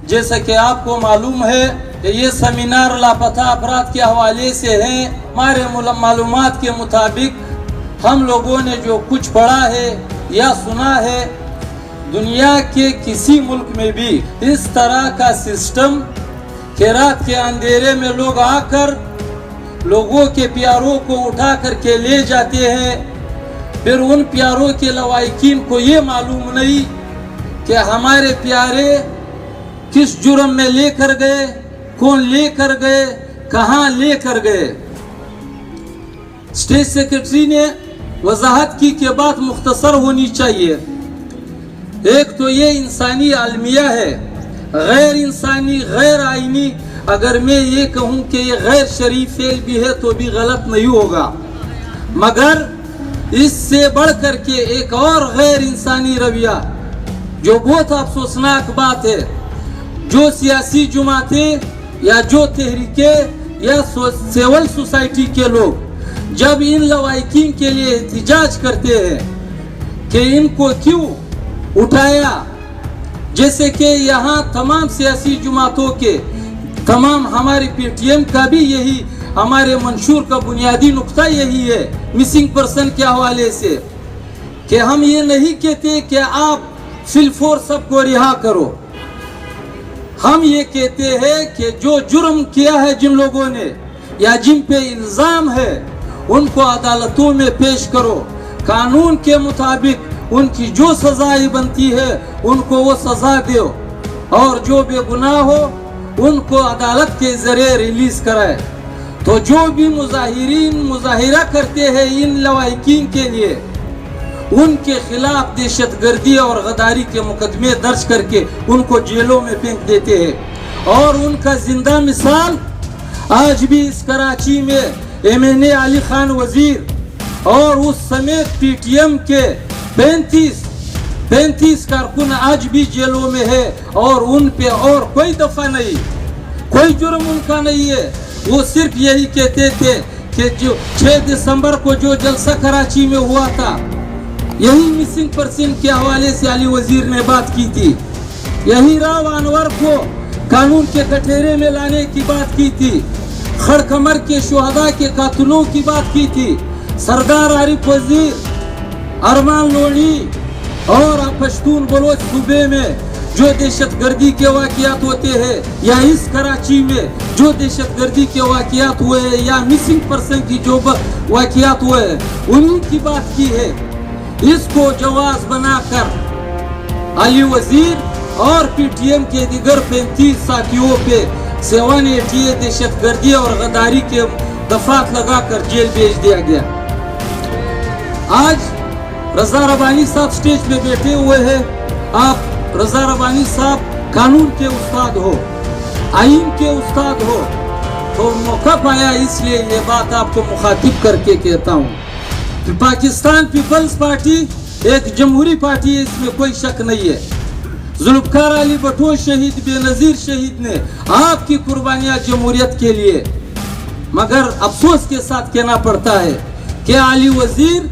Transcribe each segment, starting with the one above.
جیسا کہ آپ کو معلوم ہے کہ یہ سیمینار لاپتہ افراد کے حوالے سے ہیں. ہمارے معلومات کے مطابق ہم لوگوں نے جو کچھ پڑھا ہے یا سنا ہے، دنیا کے کسی ملک میں بھی اس طرح کا سسٹم کہ رات کے اندھیرے میں لوگ آ کر لوگوں کے پیاروں کو اٹھا کر کے لے جاتے ہیں. پھر ان پیاروں کے لواحقین کو یہ معلوم نہیں کہ ہمارے پیارے کس جرم میں لے کر گئے، کون لے کر گئے، کہاں لے کر گئے. اسٹیٹ سیکرٹری نے وضاحت کی کہ بات مختصر ہونی چاہیے. ایک تو یہ انسانی المیہ ہے، غیر انسانی، غیر آئینی. اگر میں یہ کہوں کہ یہ غیر شریف فعل بھی ہے تو بھی غلط نہیں ہوگا، مگر اس سے بڑھ کر کے ایک اور غیر انسانی رویہ جو بہت افسوسناک بات ہے، جو سیاسی جماعتیں یا جو تحریکیں یا سول سوسائٹی کے لوگ جب ان لواحقین کے لیے احتجاج کرتے ہیں کہ ان کو کیوں اٹھایا، جیسے کہ یہاں تمام سیاسی جماعتوں کے تمام ہماری پی ٹی ایم کا بھی یہی ہمارے منشور کا بنیادی نقطہ یہی ہے مسنگ پرسن کے حوالے سے، کہ ہم یہ نہیں کہتے کہ آپ فلفور سب کو رہا کرو. ہم یہ کہتے ہیں کہ جو جرم کیا ہے جن لوگوں نے یا جن پہ الزام ہے ان کو عدالتوں میں پیش کرو. قانون کے مطابق ان کی جو سزائیں بنتی ہے ان کو وہ سزا دو، اور جو بے گناہ ہو ان کو عدالت کے ذریعے ریلیز کرائے. تو جو بھی مظاہرین مظاہرہ کرتے ہیں ان لواحقین کے لیے، ان کے خلاف دہشت گردی اور غداری کے مقدمے درج کر کے ان کو جیلوں میں پھینک دیتے ہیں. اور ان کا زندہ مثال آج بھی اس کراچی میں MN علی خان وزیر اور اس سمیت پی ٹی ایم کے 35 کارکن آج بھی جیلوں میں ہے، اور ان پہ اور کوئی دفعہ نہیں، کوئی جرم ان کا نہیں ہے. وہ صرف یہی کہتے تھے کہ جو 6 دسمبر کو جو جلسہ کراچی میں ہوا تھا، یہی مسنگ پرسن کے حوالے سے علی وزیر نے بات کی تھی، یہی راو انور کو قانون کے کٹہرے میں لانے کی بات کی تھی، خڑکمر کے شہداء کے قاتلوں کی بات کی تھی، سردار عارف وزیر، ارمان لوڑی اور پشتون بلوچ صوبے میں جو دہشت گردی کے واقعات ہوتے ہیں، یا اس کراچی میں جو دہشت گردی کے واقعات ہوئے ہیں، یا مسنگ پرسن کی جو واقعات ہوئے ہیں، انہی کی بات کی ہے. اس کو جواز بنا کر علی وزیر اور پی ٹی ایم کے دیگر 35 ساتھیوں پہ 788 دہشت گردی اور غداری کے دفعات لگا کر جیل بھیج دیا گیا. آج رضا ربانی صاحب سٹیج پہ بیٹھے ہوئے ہیں. آپ رضا ربانی صاحب قانون کے استاد ہو، آئین کے استاد ہو، تو موقع پایا اس لیے یہ بات آپ کو مخاطب کر کے کہتا ہوں کہ پاکستان پیپلز پارٹی ایک جمہوری پارٹی ہے، اس میں کوئی شک نہیں ہے. ذوالفقار علی بھٹو شہید، بے نظیر شہید نے آپ کی قربانیاں جمہوریت کے لیے، مگر افسوس کے ساتھ کہنا پڑتا ہے کہ علی وزیر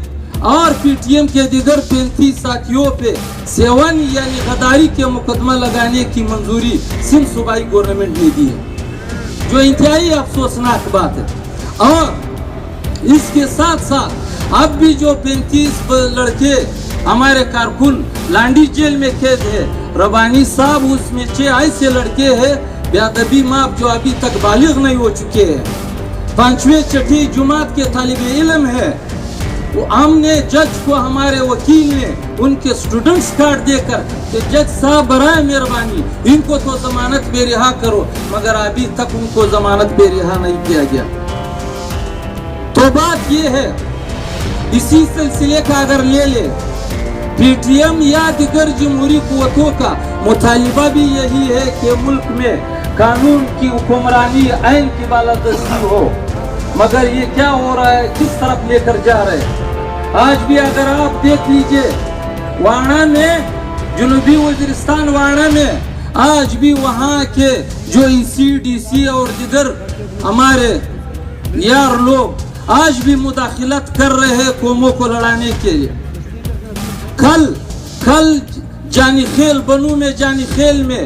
اور پی ٹی ایم کے دیگر 35 ساتھیوں پہ 7 یعنی غداری کے مقدمہ لگانے کی منظوری سندھ صوبائی گورنمنٹ نے دی ہے، جو انتہائی افسوسناک بات ہے. اور اس کے ساتھ ساتھ اب بھی جو 35 لڑکے ہمارے کارکن لانڈی جیل میں قید ہے، ربانی صاحب اس میں 6 ایسے لڑکے ہیں بے ادبی ماپ جو ابھی تک بالغ نہیں ہو چکے ہیں، 5ویں 6ٹھی جماعت کے طالب علم ہے. ہم نے جج کو، ہمارے وکیل نے ان کے سٹوڈنٹس کارڈ دے کر کہ جج صاحب برائے مہربانی ان کو تو ضمانت پہ رہا کرو، مگر ابھی تک ان کو ضمانت پہ رہا نہیں کیا گیا. تو بات یہ ہے، اسی سلسلے کا اگر لے لے پی ٹی ایم یا دیگر جمہوری قوتوں کا مطالبہ بھی یہی ہے کہ ملک میں قانون کی حکمرانی، آئین کی بالادستی ہو. مگر یہ کیا ہو رہا ہے، کس طرف لے کر جا رہے ہیں. آج بھی اگر آپ دیکھ لیجئے وانا میں، جنوبی وزیرستان وانا میں، آج بھی وہاں کے جو ECDC اور دیگر ہمارے یار لوگ آج بھی مداخلت کر رہے ہیں قوموں کو لڑانے کے لیے. کل جانی خیل بنو میں، جانی خیل میں